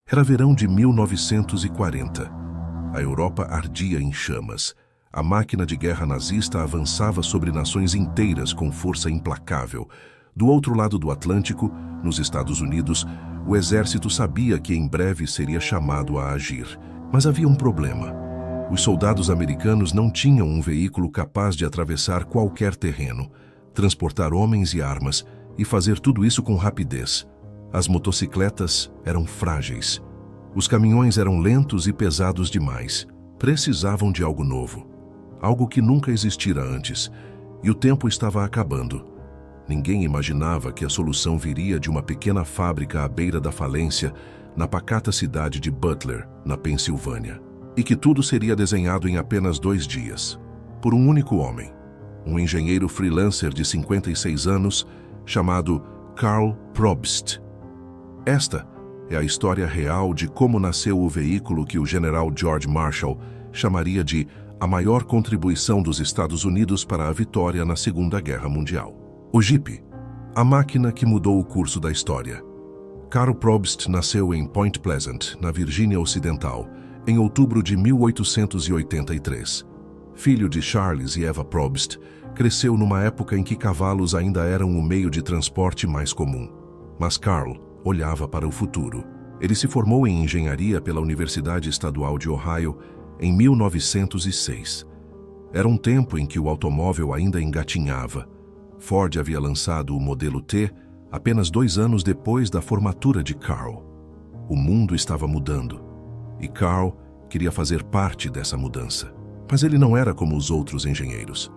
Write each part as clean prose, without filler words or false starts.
Era verão de 1940. A Europa ardia em chamas. A máquina de guerra nazista avançava sobre nações inteiras com força implacável. Do outro lado do Atlântico, nos Estados Unidos, o exército sabia que em breve seria chamado a agir. Mas havia um problema. Os soldados americanos não tinham um veículo capaz de atravessar qualquer terreno, transportar homens e armas e fazer tudo isso com rapidez. As motocicletas eram frágeis. Os caminhões eram lentos e pesados demais. Precisavam de algo novo. Algo que nunca existira antes. E o tempo estava acabando. Ninguém imaginava que a solução viria de uma pequena fábrica à beira da falência, na pacata cidade de Butler, na Pensilvânia. E que tudo seria desenhado em apenas 2 dias, por um único homem, um engenheiro freelancer de 56 anos, chamado Karl Probst. Esta é a história real de como nasceu o veículo que o general George Marshall chamaria de a maior contribuição dos Estados Unidos para a vitória na Segunda Guerra Mundial. O Jeep, a máquina que mudou o curso da história. Karl Probst nasceu em Point Pleasant, na Virgínia Ocidental, em outubro de 1883. Filho de Charles e Eva Probst, cresceu numa época em que cavalos ainda eram o meio de transporte mais comum. Mas Karl olhava para o futuro. Ele se formou em engenharia pela Universidade Estadual de Ohio em 1906. Era um tempo em que o automóvel ainda engatinhava. Ford havia lançado o modelo T apenas 2 anos depois da formatura de Karl. O mundo estava mudando e Karl queria fazer parte dessa mudança. Mas ele não era como os outros engenheiros.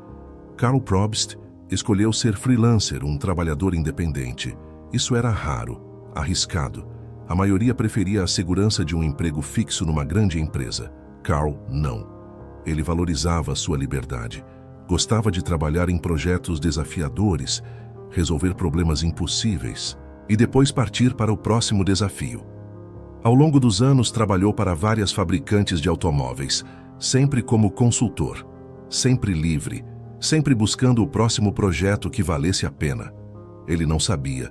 Karl Probst escolheu ser freelancer, um trabalhador independente. Isso era raro, arriscado. A maioria preferia a segurança de um emprego fixo numa grande empresa. Karl não. Ele valorizava sua liberdade. Gostava de trabalhar em projetos desafiadores, resolver problemas impossíveis e depois partir para o próximo desafio. Ao longo dos anos, trabalhou para várias fabricantes de automóveis, sempre como consultor, sempre livre, sempre buscando o próximo projeto que valesse a pena. Ele não sabia,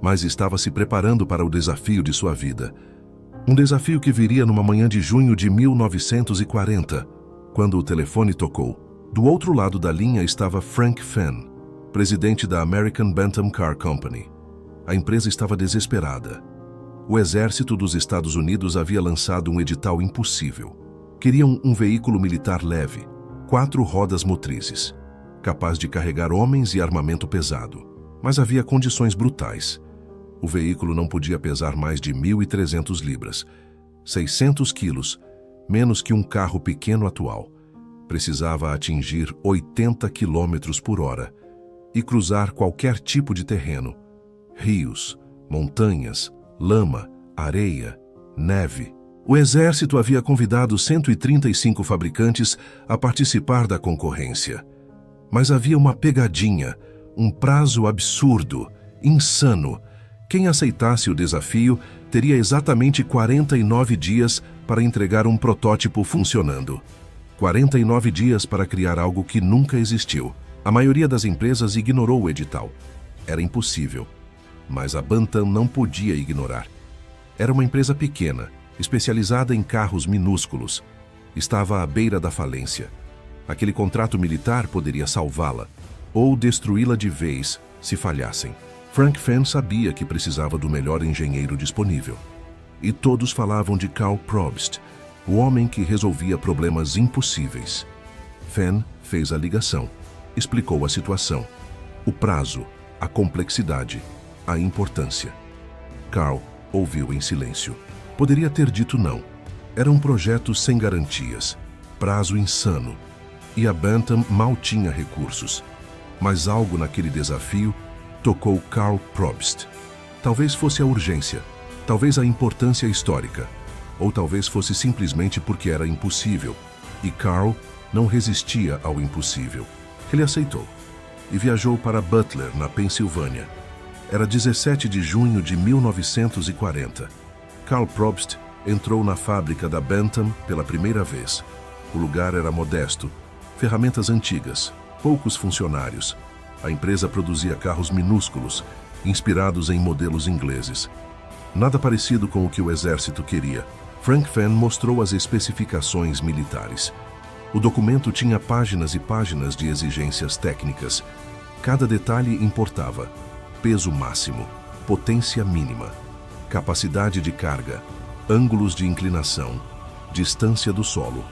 mas estava se preparando para o desafio de sua vida. Um desafio que viria numa manhã de junho de 1940, quando o telefone tocou. Do outro lado da linha estava Frank Fenn, presidente da American Bantam Car Company. A empresa estava desesperada. O exército dos Estados Unidos havia lançado um edital impossível. Queriam um veículo militar leve, 4 rodas motrizes, capaz de carregar homens e armamento pesado. Mas havia condições brutais. O veículo não podia pesar mais de 1.300 libras, 600 quilos, menos que um carro pequeno atual. Precisava atingir 80 quilômetros por hora e cruzar qualquer tipo de terreno: rios, montanhas, lama, areia, neve. O exército havia convidado 135 fabricantes a participar da concorrência. Mas havia uma pegadinha, um prazo absurdo, insano. Quem aceitasse o desafio teria exatamente 49 dias para entregar um protótipo funcionando. 49 dias para criar algo que nunca existiu. A maioria das empresas ignorou o edital. Era impossível. Mas a Bantam não podia ignorar. Era uma empresa pequena, especializada em carros minúsculos. Estava à beira da falência. Aquele contrato militar poderia salvá-la, ou destruí-la de vez, se falhassem. Frank Fenn sabia que precisava do melhor engenheiro disponível. E todos falavam de Karl Probst, o homem que resolvia problemas impossíveis. Fenn fez a ligação, explicou a situação, o prazo, a complexidade, a importância. Karl ouviu em silêncio. Poderia ter dito não. Era um projeto sem garantias, prazo insano, e a Bantam mal tinha recursos. Mas algo naquele desafio tocou Karl Probst. Talvez fosse a urgência, talvez a importância histórica, ou talvez fosse simplesmente porque era impossível, e Karl não resistia ao impossível. Ele aceitou e viajou para Butler, na Pensilvânia. Era 17 de junho de 1940. Karl Probst entrou na fábrica da Bantam pela primeira vez. O lugar era modesto, ferramentas antigas, poucos funcionários. A empresa produzia carros minúsculos, inspirados em modelos ingleses. Nada parecido com o que o exército queria. Frank Fenn mostrou as especificações militares. O documento tinha páginas e páginas de exigências técnicas. Cada detalhe importava: peso máximo, potência mínima, capacidade de carga, ângulos de inclinação, distância do solo,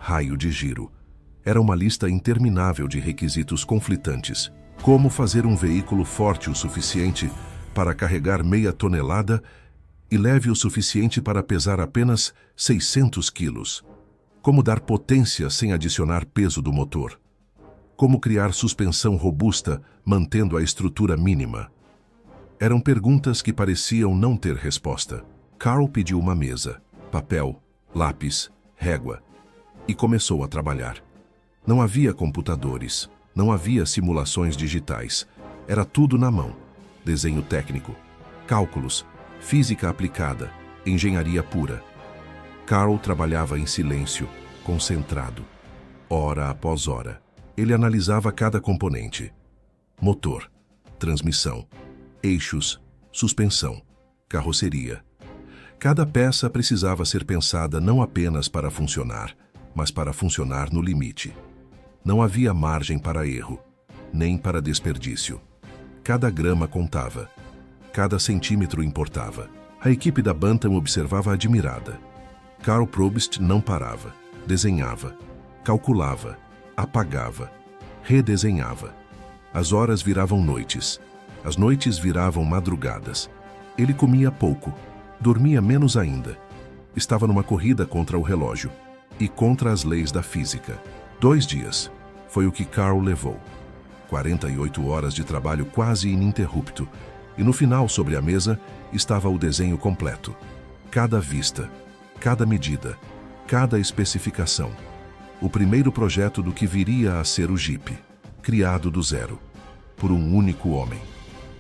raio de giro. Era uma lista interminável de requisitos conflitantes. Como fazer um veículo forte o suficiente para carregar meia tonelada e leve o suficiente para pesar apenas 600 quilos? Como dar potência sem adicionar peso do motor? Como criar suspensão robusta mantendo a estrutura mínima? Eram perguntas que pareciam não ter resposta. Carl pediu uma mesa, papel, lápis, régua e começou a trabalhar. Não havia computadores, não havia simulações digitais. Era tudo na mão. Desenho técnico, cálculos, física aplicada, engenharia pura. Carl trabalhava em silêncio, concentrado, hora após hora. Ele analisava cada componente: motor, transmissão, eixos, suspensão, carroceria. Cada peça precisava ser pensada não apenas para funcionar, mas para funcionar no limite. Não havia margem para erro, nem para desperdício. Cada grama contava. Cada centímetro importava. A equipe da Bantam observava admirada. Carl Probst não parava. Desenhava, calculava, apagava, redesenhava. As horas viravam noites. As noites viravam madrugadas. Ele comia pouco, dormia menos ainda. Estava numa corrida contra o relógio e contra as leis da física. 2 dias foi o que Carl levou. 48 horas de trabalho quase ininterrupto. E no final, sobre a mesa, estava o desenho completo. Cada vista, cada medida, cada especificação. O primeiro projeto do que viria a ser o Jeep, criado do zero, por um único homem,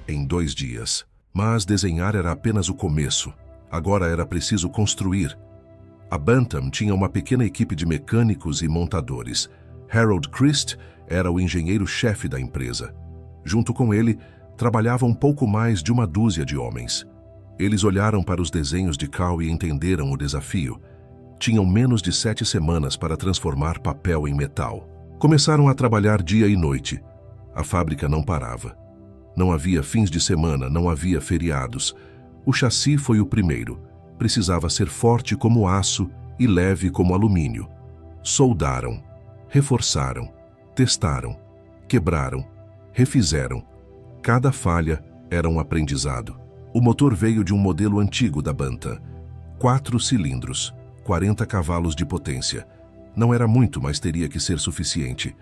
em 2 dias. Mas desenhar era apenas o começo. Agora era preciso construir. A Bantam tinha uma pequena equipe de mecânicos e montadores. Harold Christ era o engenheiro-chefe da empresa. Junto com ele, trabalhava um pouco mais de 12 de homens. Eles olharam para os desenhos de Carl e entenderam o desafio. Tinham menos de 7 semanas para transformar papel em metal. Começaram a trabalhar dia e noite. A fábrica não parava. Não havia fins de semana, não havia feriados. O chassi foi o primeiro. Precisava ser forte como aço e leve como alumínio. Soldaram, reforçaram, testaram, quebraram, refizeram. Cada falha era um aprendizado. O motor veio de um modelo antigo da Bantam. 4 cilindros, 40 cavalos de potência. Não era muito, mas teria que ser suficiente.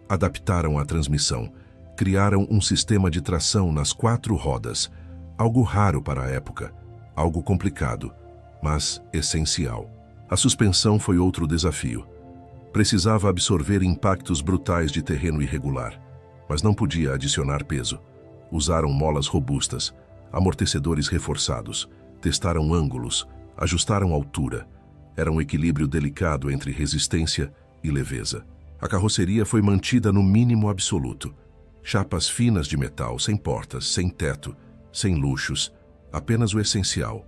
Adaptaram a transmissão. Criaram um sistema de tração nas 4 rodas. Algo raro para a época. Algo complicado, mas essencial. A suspensão foi outro desafio. Precisava absorver impactos brutais de terreno irregular, mas não podia adicionar peso. Usaram molas robustas, amortecedores reforçados, testaram ângulos, ajustaram altura. Era um equilíbrio delicado entre resistência e leveza. A carroceria foi mantida no mínimo absoluto. Chapas finas de metal, sem portas, sem teto, sem luxos, apenas o essencial.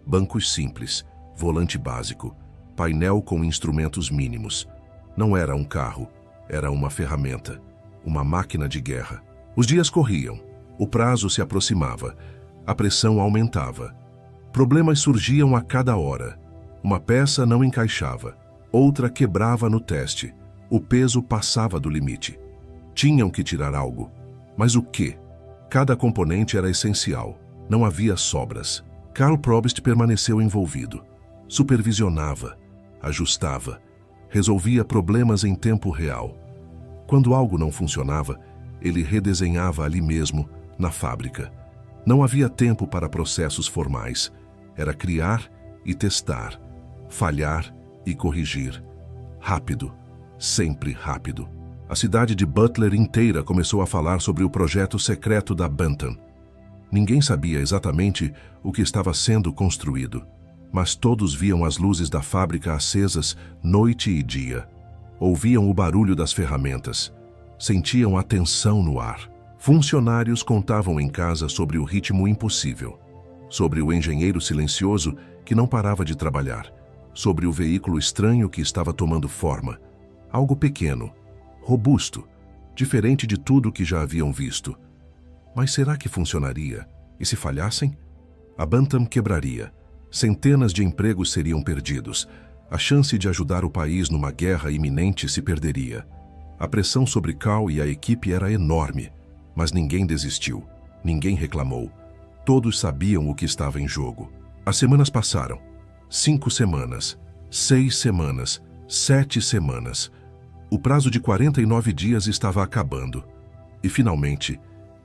Bancos simples, volante básico, painel com instrumentos mínimos. Não era um carro, era uma ferramenta, uma máquina de guerra. Os dias corriam, o prazo se aproximava, a pressão aumentava. Problemas surgiam a cada hora. Uma peça não encaixava, outra quebrava no teste, o peso passava do limite. Tinham que tirar algo, mas o quê? Cada componente era essencial, não havia sobras. Carl Probst permaneceu envolvido, supervisionava, ajustava, resolvia problemas em tempo real. Quando algo não funcionava, ele redesenhava ali mesmo, na fábrica. Não havia tempo para processos formais. Era criar e testar, falhar e corrigir. Rápido, sempre rápido. A cidade de Butler inteira começou a falar sobre o projeto secreto da Bantam. Ninguém sabia exatamente o que estava sendo construído, mas todos viam as luzes da fábrica acesas noite e dia. Ouviam o barulho das ferramentas, sentiam a tensão no ar. Funcionários contavam em casa sobre o ritmo impossível. sobre o engenheiro silencioso que não parava de trabalhar, sobre o veículo estranho que estava tomando forma. Algo pequeno, robusto, diferente de tudo que já haviam visto. Mas será que funcionaria? E se falhassem? A Bantam quebraria. Centenas de empregos seriam perdidos. A chance de ajudar o país numa guerra iminente se perderia. A pressão sobre Carl e a equipe era enorme, mas ninguém desistiu. Ninguém reclamou. Todos sabiam o que estava em jogo. As semanas passaram. 5 semanas, 6 semanas, 7 semanas. O prazo de 49 dias estava acabando. E, finalmente,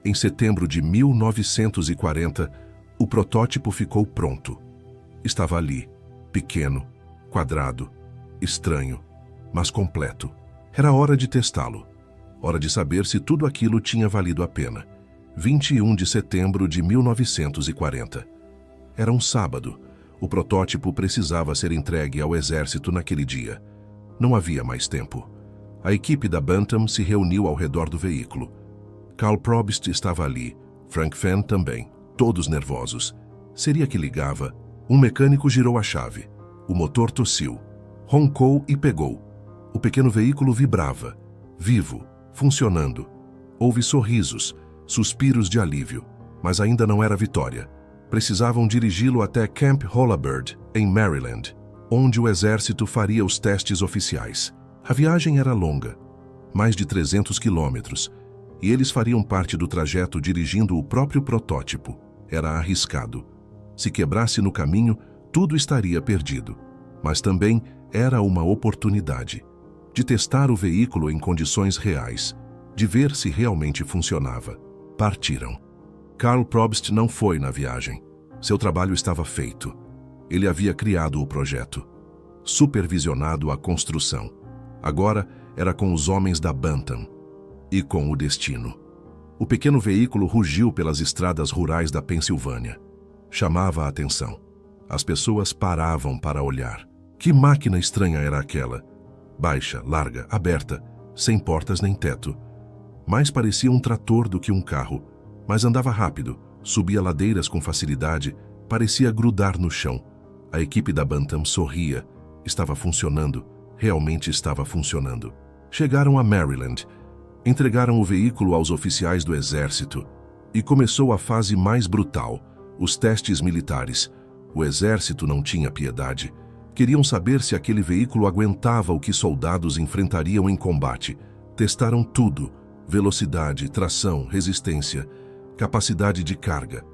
em setembro de 1940, o protótipo ficou pronto. Estava ali, pequeno, quadrado, estranho, mas completo. Era hora de testá-lo. Hora de saber se tudo aquilo tinha valido a pena. 21 de setembro de 1940. Era um sábado. O protótipo precisava ser entregue ao exército naquele dia. Não havia mais tempo. A equipe da Bantam se reuniu ao redor do veículo. Carl Probst estava ali, Frank Fenn também, todos nervosos. Seria que ligava? Um mecânico girou a chave. O motor tossiu, roncou e pegou. O pequeno veículo vibrava, vivo, funcionando. Houve sorrisos, suspiros de alívio, mas ainda não era vitória. Precisavam dirigi-lo até Camp Holabird, em Maryland, onde o exército faria os testes oficiais. A viagem era longa, mais de 300 quilômetros, e eles fariam parte do trajeto dirigindo o próprio protótipo. Era arriscado. Se quebrasse no caminho, tudo estaria perdido. Mas também era uma oportunidade de testar o veículo em condições reais, de ver se realmente funcionava. Partiram. Carl Probst não foi na viagem. Seu trabalho estava feito. Ele havia criado o projeto, supervisionado a construção. Agora era com os homens da Bantam e com o destino. O pequeno veículo rugiu pelas estradas rurais da Pensilvânia. Chamava a atenção. As pessoas paravam para olhar. Que máquina estranha era aquela? Baixa, larga, aberta, sem portas nem teto. Mais parecia um trator do que um carro, mas andava rápido, subia ladeiras com facilidade, parecia grudar no chão. A equipe da Bantam sorria. Estava funcionando, realmente estava funcionando. Chegaram a Maryland, entregaram o veículo aos oficiais do exército e começou a fase mais brutal, os testes militares. O exército não tinha piedade. Queriam saber se aquele veículo aguentava o que soldados enfrentariam em combate. Testaram tudo: velocidade, tração, resistência, capacidade de carga,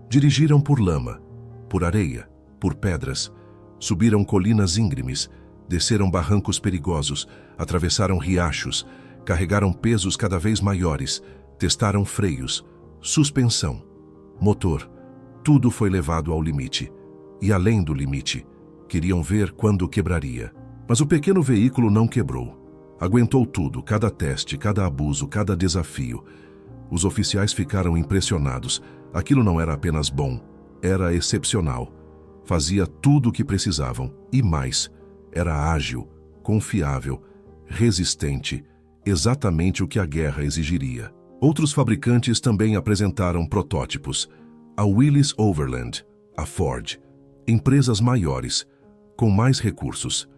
Dirigiram por lama, por areia, por pedras. Subiram colinas íngremes, desceram barrancos perigosos, atravessaram riachos, carregaram pesos cada vez maiores, testaram freios, suspensão, motor. Tudo foi levado ao limite. E além do limite, queriam ver quando quebraria. Mas o pequeno veículo não quebrou. Aguentou tudo, cada teste, cada abuso, cada desafio. Os oficiais ficaram impressionados. Aquilo não era apenas bom, era excepcional. Fazia tudo o que precisavam, e mais. Era ágil, confiável, resistente, exatamente o que a guerra exigiria. Outros fabricantes também apresentaram protótipos. A Willys Overland, a Ford, empresas maiores, com mais recursos.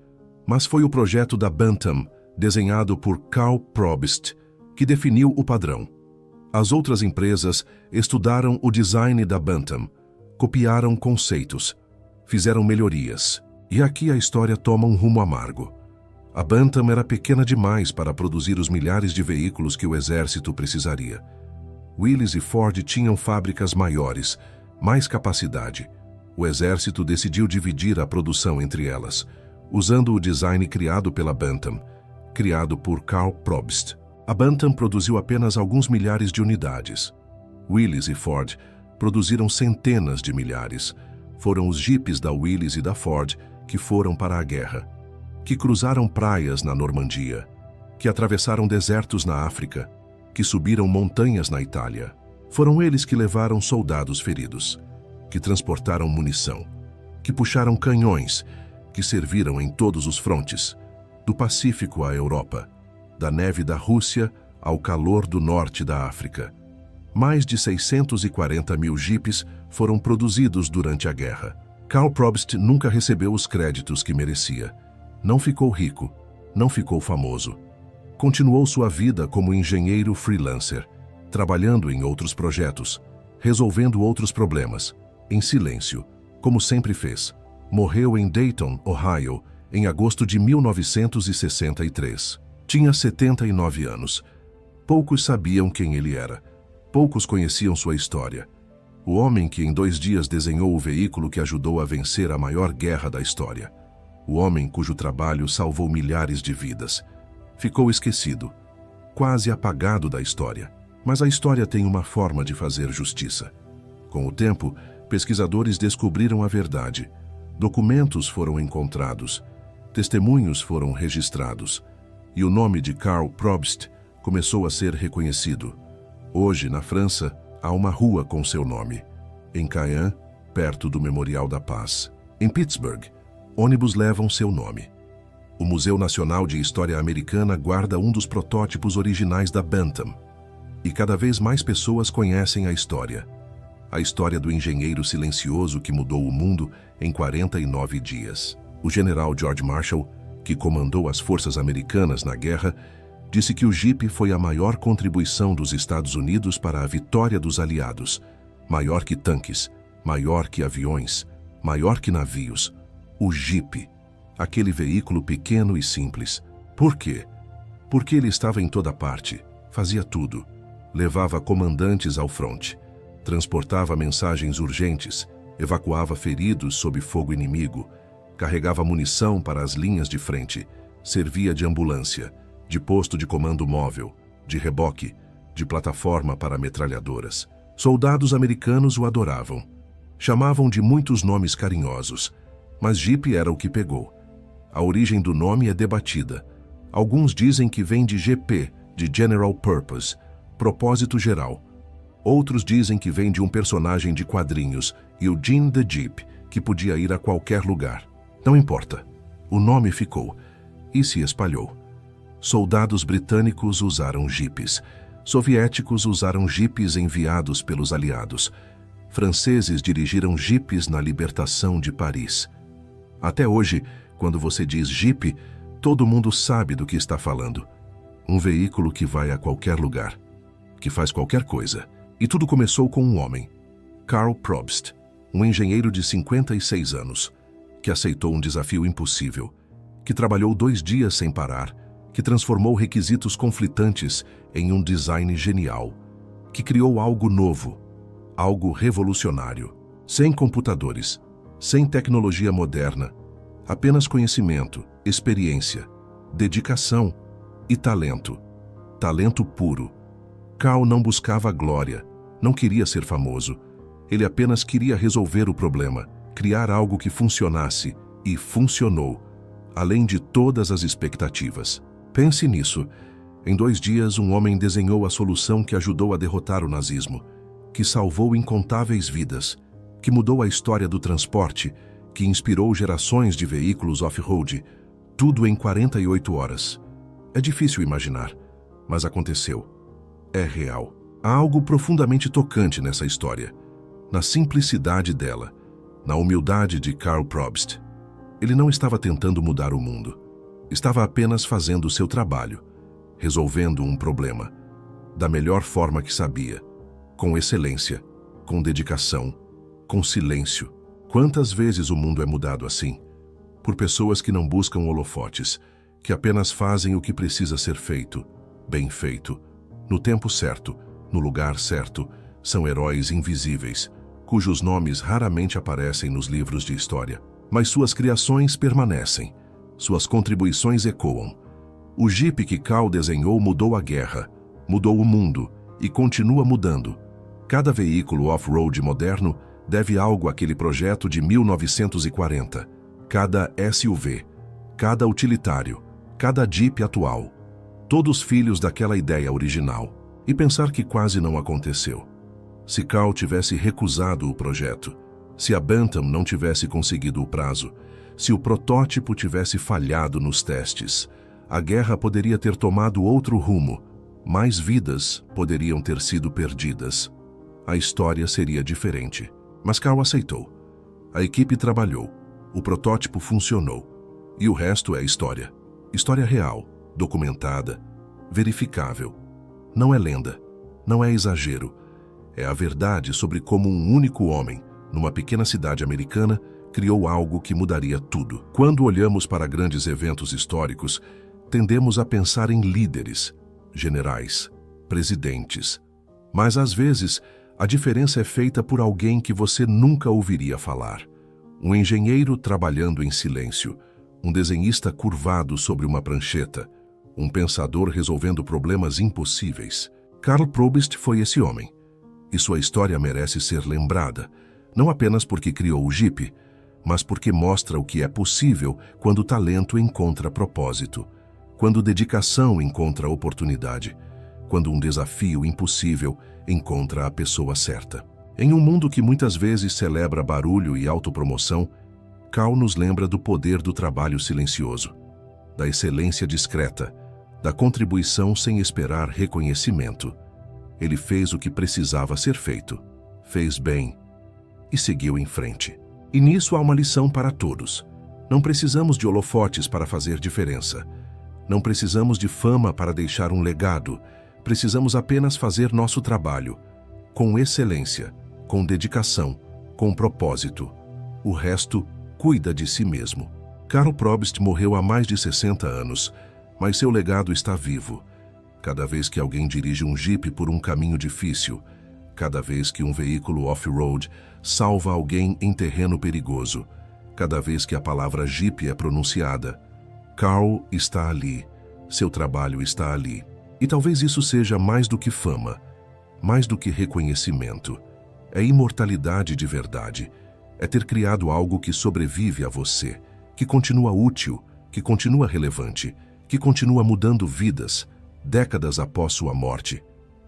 Mas foi o projeto da Bantam, desenhado por Carl Probst, que definiu o padrão. As outras empresas estudaram o design da Bantam, copiaram conceitos, fizeram melhorias. E aqui a história toma um rumo amargo. A Bantam era pequena demais para produzir os milhares de veículos que o exército precisaria. Willys e Ford tinham fábricas maiores, mais capacidade. O exército decidiu dividir a produção entre elas, usando o design criado pela Bantam, criado por Carl Probst. A Bantam produziu apenas alguns milhares de unidades. Willys e Ford produziram centenas de milhares. Foram os jipes da Willys e da Ford que foram para a guerra, que cruzaram praias na Normandia, que atravessaram desertos na África, que subiram montanhas na Itália. Foram eles que levaram soldados feridos, que transportaram munição, que puxaram canhões, que serviram em todos os frontes, do Pacífico à Europa, da neve da Rússia ao calor do norte da África. Mais de 640 mil jipes foram produzidos durante a guerra. Karl Probst nunca recebeu os créditos que merecia. Não ficou rico, não ficou famoso. Continuou sua vida como engenheiro freelancer, trabalhando em outros projetos, resolvendo outros problemas, em silêncio, como sempre fez. Morreu em Dayton, Ohio, em agosto de 1963. Tinha 79 anos. Poucos sabiam quem ele era. Poucos conheciam sua história. O homem que em 2 dias desenhou o veículo que ajudou a vencer a maior guerra da história. O homem cujo trabalho salvou milhares de vidas. Ficou esquecido, quase apagado da história. Mas a história tem uma forma de fazer justiça. Com o tempo, pesquisadores descobriram a verdade. Documentos foram encontrados. Testemunhos foram registrados. E o nome de Karl Probst começou a ser reconhecido. Hoje, na França, há uma rua com seu nome. Em Caen, perto do Memorial da Paz. Em Pittsburgh, ônibus levam seu nome. O Museu Nacional de História Americana guarda um dos protótipos originais da Bantam. E cada vez mais pessoas conhecem a história. A história do engenheiro silencioso que mudou o mundo em 49 dias. O general George Marshall, que comandou as forças americanas na guerra, disse que o Jeep foi a maior contribuição dos Estados Unidos para a vitória dos aliados. Maior que tanques, maior que aviões, maior que navios. O Jeep, aquele veículo pequeno e simples. Por quê? Porque ele estava em toda parte, fazia tudo. Levava comandantes ao fronte, transportava mensagens urgentes, evacuava feridos sob fogo inimigo, carregava munição para as linhas de frente, servia de ambulância, de posto de comando móvel, de reboque, de plataforma para metralhadoras. Soldados americanos o adoravam. Chamavam de muitos nomes carinhosos, mas Jeep era o que pegou. A origem do nome é debatida. Alguns dizem que vem de GP, de General Purpose, propósito geral. Outros dizem que vem de um personagem de quadrinhos, Eugene the Jeep, que podia ir a qualquer lugar. Não importa. O nome ficou e se espalhou. Soldados britânicos usaram jipes. Soviéticos usaram jipes enviados pelos aliados. Franceses dirigiram jipes na libertação de Paris. Até hoje, quando você diz jipe, todo mundo sabe do que está falando. Um veículo que vai a qualquer lugar, que faz qualquer coisa. E tudo começou com um homem, Karl Probst, um engenheiro de 56 anos, que aceitou um desafio impossível, que trabalhou 2 dias sem parar, que transformou requisitos conflitantes em um design genial, que criou algo novo, algo revolucionário, sem computadores, sem tecnologia moderna, apenas conhecimento, experiência, dedicação e talento. Talento puro. Karl não buscava glória, não queria ser famoso. Ele apenas queria resolver o problema, criar algo que funcionasse, e funcionou, além de todas as expectativas. Pense nisso. Em 2 dias, um homem desenhou a solução que ajudou a derrotar o nazismo, que salvou incontáveis vidas, que mudou a história do transporte, que inspirou gerações de veículos off-road, tudo em 48 horas. É difícil imaginar, mas aconteceu. É real. Há algo profundamente tocante nessa história, na simplicidade dela, na humildade de Karl Probst. Ele não estava tentando mudar o mundo. Estava apenas fazendo o seu trabalho, resolvendo um problema, da melhor forma que sabia, com excelência, com dedicação, com silêncio. Quantas vezes o mundo é mudado assim? Por pessoas que não buscam holofotes, que apenas fazem o que precisa ser feito, bem feito, no tempo certo, no lugar certo. São heróis invisíveis, cujos nomes raramente aparecem nos livros de história, mas suas criações permanecem. Suas contribuições ecoam. O Jeep que Karl desenhou mudou a guerra, mudou o mundo e continua mudando. Cada veículo off-road moderno deve algo àquele projeto de 1940. Cada SUV, cada utilitário, cada Jeep atual. Todos filhos daquela ideia original. E pensar que quase não aconteceu. Se Karl tivesse recusado o projeto, se a Bantam não tivesse conseguido o prazo, se o protótipo tivesse falhado nos testes, a guerra poderia ter tomado outro rumo, mais vidas poderiam ter sido perdidas. A história seria diferente. Mas Carl aceitou. A equipe trabalhou. O protótipo funcionou. E o resto é história. História real, documentada, verificável. Não é lenda, não é exagero. É a verdade sobre como um único homem, numa pequena cidade americana, criou algo que mudaria tudo. Quando olhamos para grandes eventos históricos, tendemos a pensar em líderes, generais, presidentes. Mas às vezes, a diferença é feita por alguém que você nunca ouviria falar. Um engenheiro trabalhando em silêncio, um desenhista curvado sobre uma prancheta, um pensador resolvendo problemas impossíveis. Karl Probst foi esse homem. E sua história merece ser lembrada, não apenas porque criou o Jeep, mas porque mostra o que é possível quando o talento encontra propósito, quando dedicação encontra oportunidade, quando um desafio impossível encontra a pessoa certa. Em um mundo que muitas vezes celebra barulho e autopromoção, Karl nos lembra do poder do trabalho silencioso, da excelência discreta, da contribuição sem esperar reconhecimento. Ele fez o que precisava ser feito, fez bem e seguiu em frente. E nisso há uma lição para todos. Não precisamos de holofotes para fazer diferença. Não precisamos de fama para deixar um legado. Precisamos apenas fazer nosso trabalho, com excelência, com dedicação, com propósito. O resto cuida de si mesmo. Karl Probst morreu há mais de 60 anos, mas seu legado está vivo. Cada vez que alguém dirige um Jeep por um caminho difícil, cada vez que um veículo off-road salva alguém em terreno perigoso, cada vez que a palavra Jeep é pronunciada, Karl está ali, seu trabalho está ali. E talvez isso seja mais do que fama, mais do que reconhecimento. É imortalidade de verdade. É ter criado algo que sobrevive a você, que continua útil, que continua relevante, que continua mudando vidas, décadas após sua morte.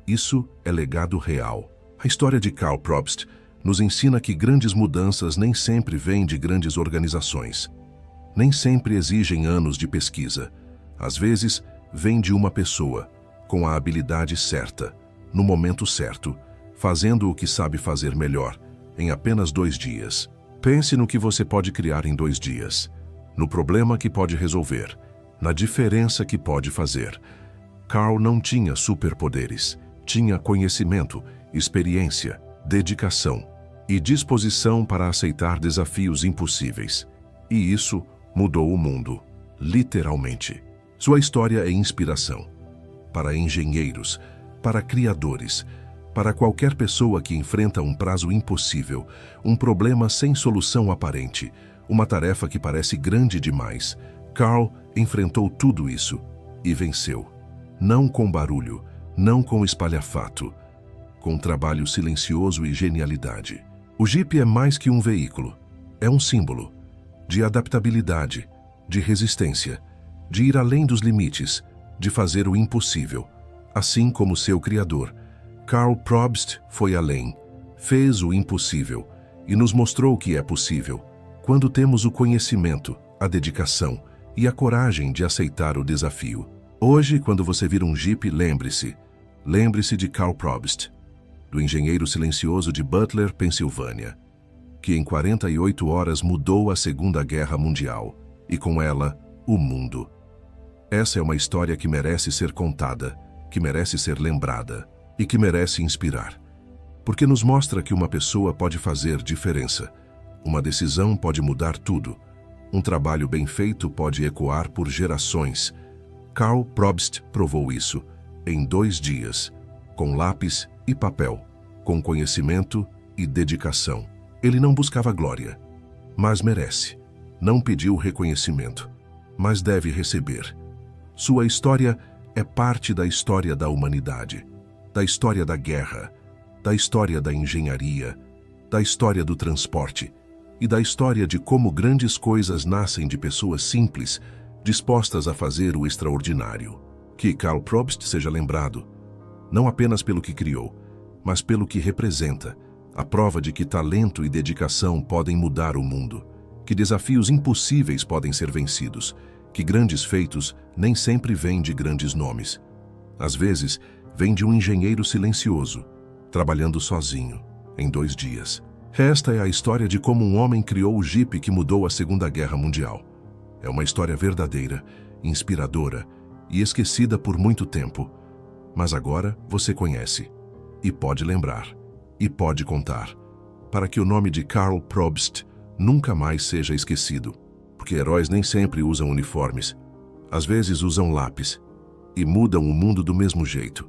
Isso é legado real. A história de Karl Probst nos ensina que grandes mudanças nem sempre vêm de grandes organizações. Nem sempre exigem anos de pesquisa. Às vezes, vem de uma pessoa, com a habilidade certa, no momento certo, fazendo o que sabe fazer melhor, em apenas 2 dias. Pense no que você pode criar em 2 dias, no problema que pode resolver, na diferença que pode fazer. Karl não tinha superpoderes, tinha conhecimento, experiência, dedicação e disposição para aceitar desafios impossíveis. E isso mudou o mundo, literalmente. Sua história é inspiração para engenheiros, para criadores, para qualquer pessoa que enfrenta um prazo impossível, um problema sem solução aparente, uma tarefa que parece grande demais. Karl enfrentou tudo isso e venceu. Não com barulho, não com espalhafato, com trabalho silencioso e genialidade. O Jeep é mais que um veículo, é um símbolo de adaptabilidade, de resistência, de ir além dos limites, de fazer o impossível. Assim como seu criador, Karl Probst foi além, fez o impossível e nos mostrou que é possível quando temos o conhecimento, a dedicação e a coragem de aceitar o desafio. Hoje, quando você vir um Jeep, lembre-se de Karl Probst, do engenheiro silencioso de Butler, Pensilvânia, que em 48 horas mudou a Segunda Guerra Mundial e com ela, o mundo. Essa é uma história que merece ser contada, que merece ser lembrada e que merece inspirar, porque nos mostra que uma pessoa pode fazer diferença, uma decisão pode mudar tudo, um trabalho bem feito pode ecoar por gerações. Karl Probst provou isso em 2 dias, com lápis e papel, com conhecimento e dedicação. Ele não buscava glória, mas merece. Não pediu reconhecimento, mas deve receber. Sua história é parte da história da humanidade, da história da guerra, da história da engenharia, da história do transporte e da história de como grandes coisas nascem de pessoas simples, dispostas a fazer o extraordinário. Que Karl Probst seja lembrado, não apenas pelo que criou, mas pelo que representa, a prova de que talento e dedicação podem mudar o mundo, que desafios impossíveis podem ser vencidos, que grandes feitos nem sempre vêm de grandes nomes. Às vezes, vem de um engenheiro silencioso, trabalhando sozinho, em 2 dias. Esta é a história de como um homem criou o Jeep que mudou a Segunda Guerra Mundial. É uma história verdadeira, inspiradora e esquecida por muito tempo. Mas agora você conhece, e pode lembrar, e pode contar, para que o nome de Karl Probst nunca mais seja esquecido. Porque heróis nem sempre usam uniformes, às vezes usam lápis, e mudam o mundo do mesmo jeito.